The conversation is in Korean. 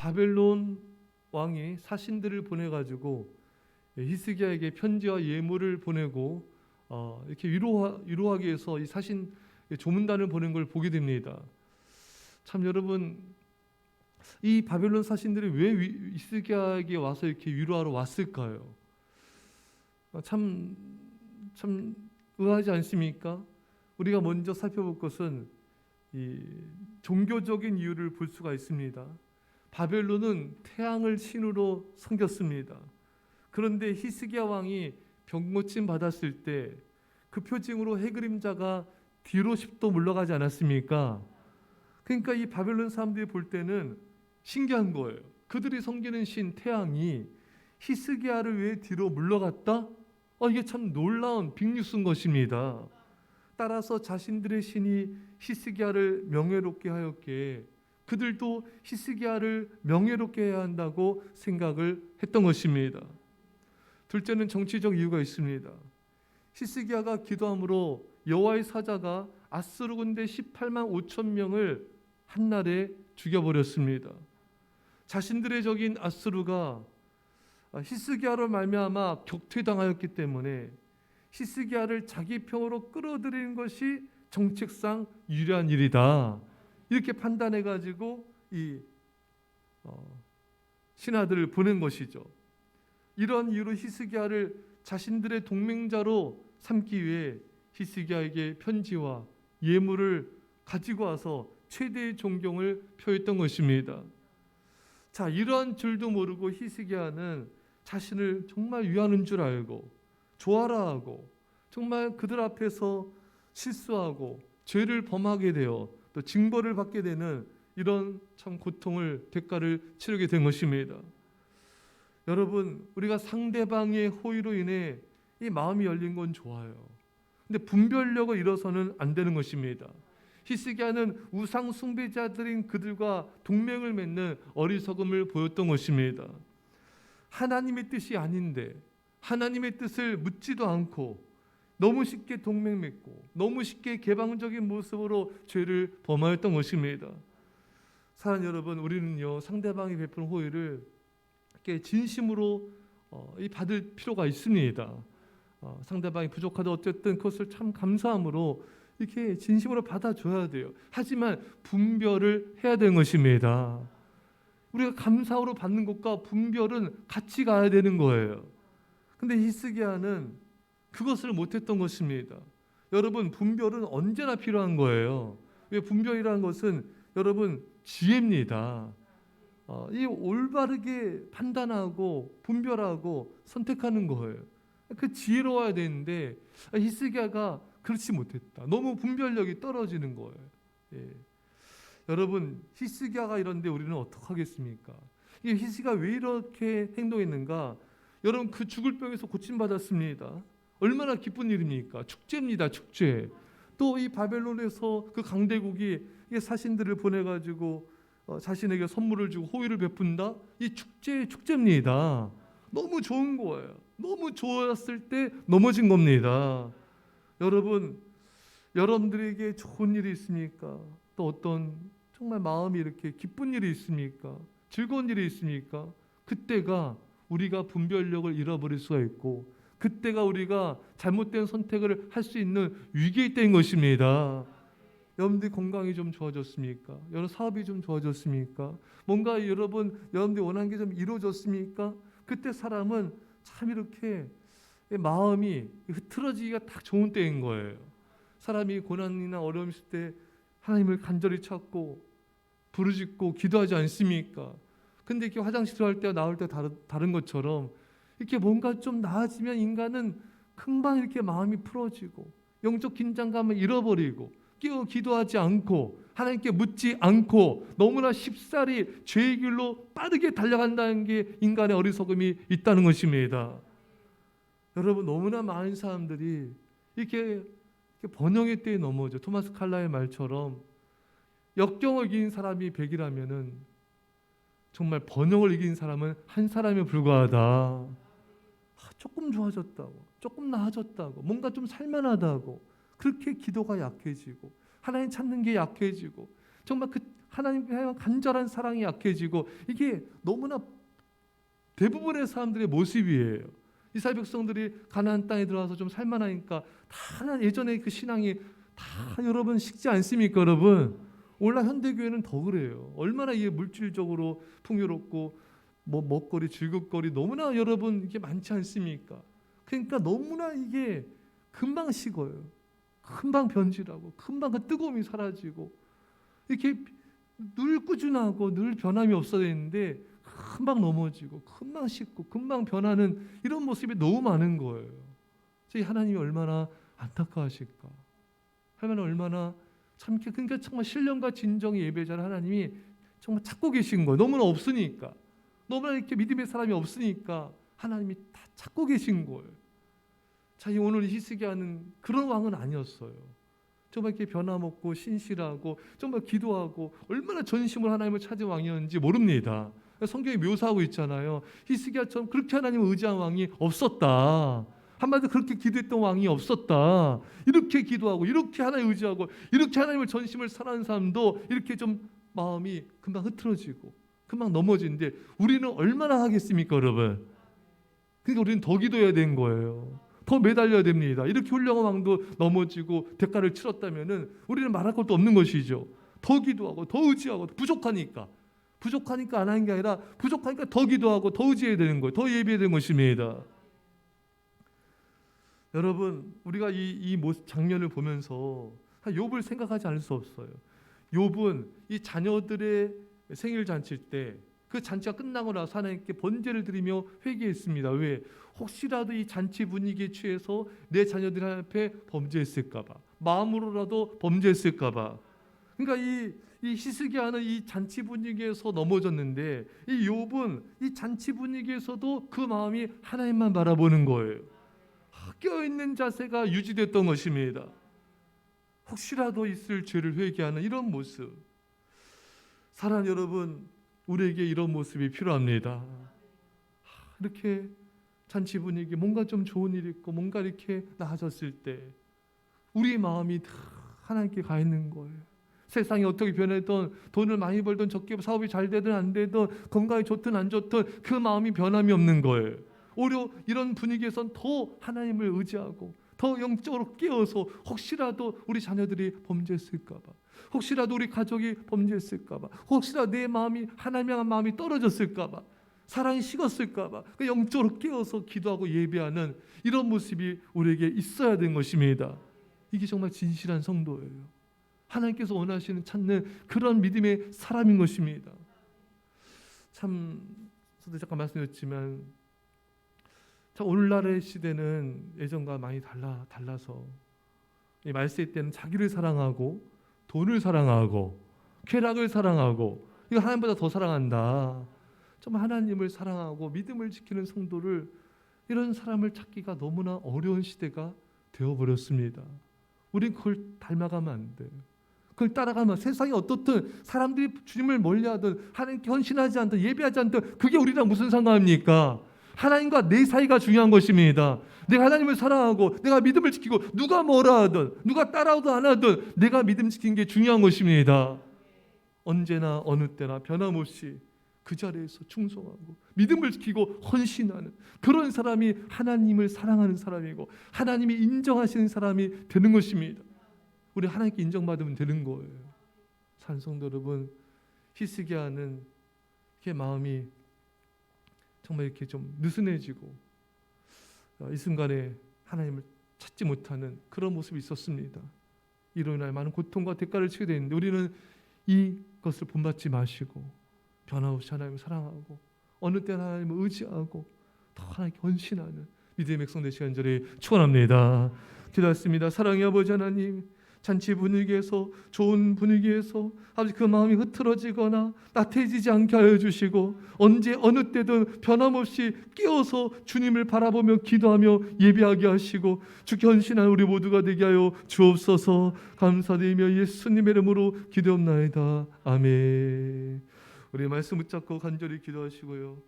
바벨론 왕이 사신들을 보내가지고 히스기야에게 편지와 예물을 보내고 이렇게 위로하기 위해서 이 사신 조문단을 보낸 걸 보게 됩니다. 참 여러분, 이 바벨론 사신들이 왜 히스기야에게 와서 이렇게 위로하러 왔을까요? 참 의아하지 않습니까? 우리가 먼저 살펴볼 것은 이 종교적인 이유를 볼 수가 있습니다. 바벨론은 태양을 신으로 섬겼습니다. 그런데 히스기야 왕이 병고침 받았을 때 그 표징으로 해 그림자가 뒤로 10도 물러가지 않았습니까? 그러니까 이 바벨론 사람들이 볼 때는 신기한 거예요. 그들이 섬기는 신 태양이 히스기야를 왜 뒤로 물러갔다? 이게 참 놀라운 빅뉴스인 것입니다. 따라서 자신들의 신이 히스기야를 명예롭게 하였기에 그들도 히스기야를 명예롭게 해야 한다고 생각을 했던 것입니다. 둘째는 정치적 이유가 있습니다. 히스기야가 기도함으로 여호와의 사자가 아수르 군대 18만 5천 명을 한날에 죽여버렸습니다. 자신들의 적인 아수르가 히스기야로 말미암아 격퇴당하였기 때문에 히스기야를 자기 평으로 끌어들이는 것이 정책상 유리한 일이다, 이렇게 판단해가지고 이 신하들을 보낸 것이죠. 이런 이유로 히스기야를 자신들의 동맹자로 삼기 위해 히스기야에게 편지와 예물을 가지고 와서 최대의 존경을 표했던 것입니다. 자, 이러한 줄도 모르고 히스기야는 자신을 정말 위하는 줄 알고 좋아라 하고 정말 그들 앞에서 실수하고 죄를 범하게 되어 또 징벌을 받게 되는 이런 참 고통을 대가를 치르게 된 것입니다. 여러분, 우리가 상대방의 호의로 인해 이 마음이 열린 건 좋아요. 근데 분별력을 잃어서는 안 되는 것입니다. 히스기야는 우상 숭배자들인 그들과 동맹을 맺는 어리석음을 보였던 것입니다. 하나님의 뜻이 아닌데 하나님의 뜻을 묻지도 않고 너무 쉽게 동맹 맺고 너무 쉽게 개방적인 모습으로 죄를 범하였던 것입니다. 사랑하는 여러분, 우리는요 상대방이 베푼 호의를 이렇게 진심으로 받을 필요가 있습니다. 상대방이 부족하다 어쨌든 그것을 참 감사함으로 이렇게 진심으로 받아줘야 돼요. 하지만 분별을 해야 되는 것입니다. 우리가 감사로 받는 것과 분별은 같이 가야 되는 거예요. 근데 히스기야는 그것을 못했던 것입니다. 여러분, 분별은 언제나 필요한 거예요. 왜? 분별이라는 것은 여러분 지혜입니다. 이 올바르게 판단하고 분별하고 선택하는 거예요. 그 지혜로워야 되는데 히스기야가 그렇지 못했다. 너무 분별력이 떨어지는 거예요. 예. 여러분, 히스기야가 이런데 우리는 어떻게 하겠습니까? 이 히스기야가 왜 이렇게 행동했는가? 여러분, 그 죽을 병에서 고침받았습니다. 얼마나 기쁜 일입니까? 축제입니다, 축제. 또 이 바벨론에서 그 강대국이 사신들을 보내가지고 자신에게 선물을 주고 호의를 베푼다? 이 축제입니다. 너무 좋은 거예요. 너무 좋았을 때 넘어진 겁니다. 여러분, 여러분들에게 좋은 일이 있습니까? 또 어떤 정말 마음이 이렇게 기쁜 일이 있습니까? 즐거운 일이 있습니까? 그때가 우리가 분별력을 잃어버릴 수가 있고 그때가 우리가 잘못된 선택을 할 수 있는 위기의 때인 것입니다. 여러분들 건강이 좀 좋아졌습니까? 여러분 사업이 좀 좋아졌습니까? 뭔가 여러분들 원하는 게 좀 이루어졌습니까? 그때 사람은 참 이렇게 마음이 흐트러지기가 딱 좋은 때인 거예요. 사람이 고난이나 어려움 있을 때 하나님을 간절히 찾고 부르짖고 기도하지 않습니까? 근데 이렇게 화장실 들어갈 때와 나올 때 다른 것처럼 이렇게 뭔가 좀 나아지면 인간은 금방 이렇게 마음이 풀어지고 영적 긴장감을 잃어버리고 깨어 기도하지 않고 하나님께 묻지 않고 너무나 쉽사리 죄의 길로 빠르게 달려간다는 게 인간의 어리석음이 있다는 것입니다. 여러분, 너무나 많은 사람들이 이렇게 번영의 때에 넘어져. 토마스 칼라의 말처럼 역경을 이긴 사람이 100이라면은 정말 번영을 이긴 사람은 한 사람에 불과하다. 조금 좋아졌다고, 조금 나아졌다고, 뭔가 좀 살만하다고 그렇게 기도가 약해지고 하나님 찾는 게 약해지고 정말 그 하나님께 향한 간절한 사랑이 약해지고 이게 너무나 대부분의 사람들의 모습이에요. 이스라엘 백성들이 가나안 땅에 들어와서 좀 살만하니까 다 예전에 그 신앙이 다 여러분 식지 않습니까, 여러분? 오늘날 현대교회는 더 그래요. 얼마나 이게 물질적으로 풍요롭고 뭐 먹거리, 즐겁거리 너무나 여러분 이게 많지 않습니까? 그러니까 너무나 이게 금방 식어요. 금방 변질하고 금방 그 뜨거움이 사라지고 이렇게 늘 꾸준하고 늘 변함이 없어야 되는데 금방 넘어지고 금방 식고 금방 변하는 이런 모습이 너무 많은 거예요. 하나님이 얼마나 안타까우실까? 하나님 얼마나 참 그러니까 정말 신령과 진정의 예배자를 하나님이 정말 찾고 계신 거예요. 너무나 없으니까, 너무나 이렇게 믿음의 사람이 없으니까 하나님이 다 찾고 계신 거예요. 자, 오늘 히스기야는 그런 왕은 아니었어요. 정말 이렇게 변함없고 신실하고 정말 기도하고 얼마나 전심으로 하나님을 찾은 왕이었는지 모릅니다. 성경이 묘사하고 있잖아요. 히스기야처럼 그렇게 하나님을 의지한 왕이 없었다. 한마디로 그렇게 기도했던 왕이 없었다. 이렇게 기도하고 이렇게 하나님 의지하고 이렇게 하나님을 전심을 사랑하는 사람도 이렇게 좀 마음이 금방 흐트러지고 금방 넘어지는데 우리는 얼마나 하겠습니까, 여러분? 그러니까 우리는 더 기도해야 되는 거예요. 더 매달려야 됩니다. 이렇게 훌륭한 왕도 넘어지고 대가를 치렀다면은 우리는 말할 것도 없는 것이죠. 더 기도하고 더 의지하고 부족하니까 안 하는 게 아니라 부족하니까 더 기도하고 더 의지해야 되는 거예요. 더 예배해야 되는 것입니다. 여러분, 우리가 이 장면을 보면서 욥을 생각하지 않을 수 없어요. 욥은 이 자녀들의 생일 잔치일 때 그 잔치가 끝나고 나서 하나님께 번제를 드리며 회개했습니다. 왜? 혹시라도 이 잔치 분위기에 취해서 내 자녀들 앞에 범죄했을까 봐, 마음으로라도 범죄했을까 봐. 그러니까 이 히스기야는 이 잔치 분위기에서 넘어졌는데 이 욥은 이 잔치 분위기에서도 그 마음이 하나님만 바라보는 거예요. 깨어있는 자세가 유지됐던 것입니다. 혹시라도 있을 죄를 회개하는 이런 모습. 사랑하는 여러분, 우리에게 이런 모습이 필요합니다. 이렇게 잔치 분위기 뭔가 좀 좋은 일이 있고 뭔가 이렇게 나아졌을 때 우리 마음이 다 하나님께 가 있는 거예요. 세상이 어떻게 변했든 돈을 많이 벌든 적게 사업이 잘 되든 안 되든 건강이 좋든 안 좋든 그 마음이 변함이 없는 거예요. 오히려 이런 분위기에선 더 하나님을 의지하고 더 영적으로 깨어서 혹시라도 우리 자녀들이 범죄했을까 봐, 혹시라도 우리 가족이 범죄했을까 봐, 혹시라도 내 마음이 하나님 향한 마음이 떨어졌을까 봐, 사랑이 식었을까 봐 그 영적으로 깨어서 기도하고 예배하는 이런 모습이 우리에게 있어야 되는 것입니다. 이게 정말 진실한 성도예요. 하나님께서 원하시는 찾는 그런 믿음의 사람인 것입니다. 참 저도 잠깐 말씀드렸지만 참 오늘날의 시대는 예전과 많이 달라서 이 말세 때는 자기를 사랑하고 돈을 사랑하고 쾌락을 사랑하고 이거 하나님보다 더 사랑한다. 좀 하나님을 사랑하고 믿음을 지키는 성도를 이런 사람을 찾기가 너무나 어려운 시대가 되어버렸습니다. 우린 그걸 닮아가면 안 돼요. 그걸 따라가면 세상이 어떻든 사람들이 주님을 멀리하든 하나님께 헌신하지 않든 예배하지 않든 그게 우리랑 무슨 상관입니까? 하나님과 내 사이가 중요한 것입니다. 내가 하나님을 사랑하고 내가 믿음을 지키고 누가 뭐라 하든 누가 따라오든 안 하든 내가 믿음 지키는 게 중요한 것입니다. 언제나 어느 때나 변함없이 그 자리에서 충성하고 믿음을 지키고 헌신하는 그런 사람이 하나님을 사랑하는 사람이고 하나님이 인정하시는 사람이 되는 것입니다. 우리 하나님께 인정받으면 되는 거예요. 산성도 여러분, 히스기야는 이렇게 마음이 정말 이렇게 좀 느슨해지고 이 순간에 하나님을 찾지 못하는 그런 모습이 있었습니다. 이로 인하여 많은 고통과 대가를 치게 되는데 우리는 이것을 본받지 마시고 변함없이 하나님을 사랑하고 어느 때나 하나님을 의지하고 더 하나님께 헌신하는 믿음의 백성 되시기 간절히 축원합니다. 기도했습니다. 사랑의 아버지 하나님, 잔치 분위기에서 좋은 분위기에서 아버지 그 마음이 흐트러지거나 나태해지지 않게 하여 주시고 언제 어느 때든 변함없이 깨어서 주님을 바라보며 기도하며 예배하게 하시고 주께 헌신한 우리 모두가 되게 하여 주옵소서. 감사드리며 예수님의 이름으로 기도옵나이다. 아멘. 우리 말씀 붙잡고 간절히 기도하시고요.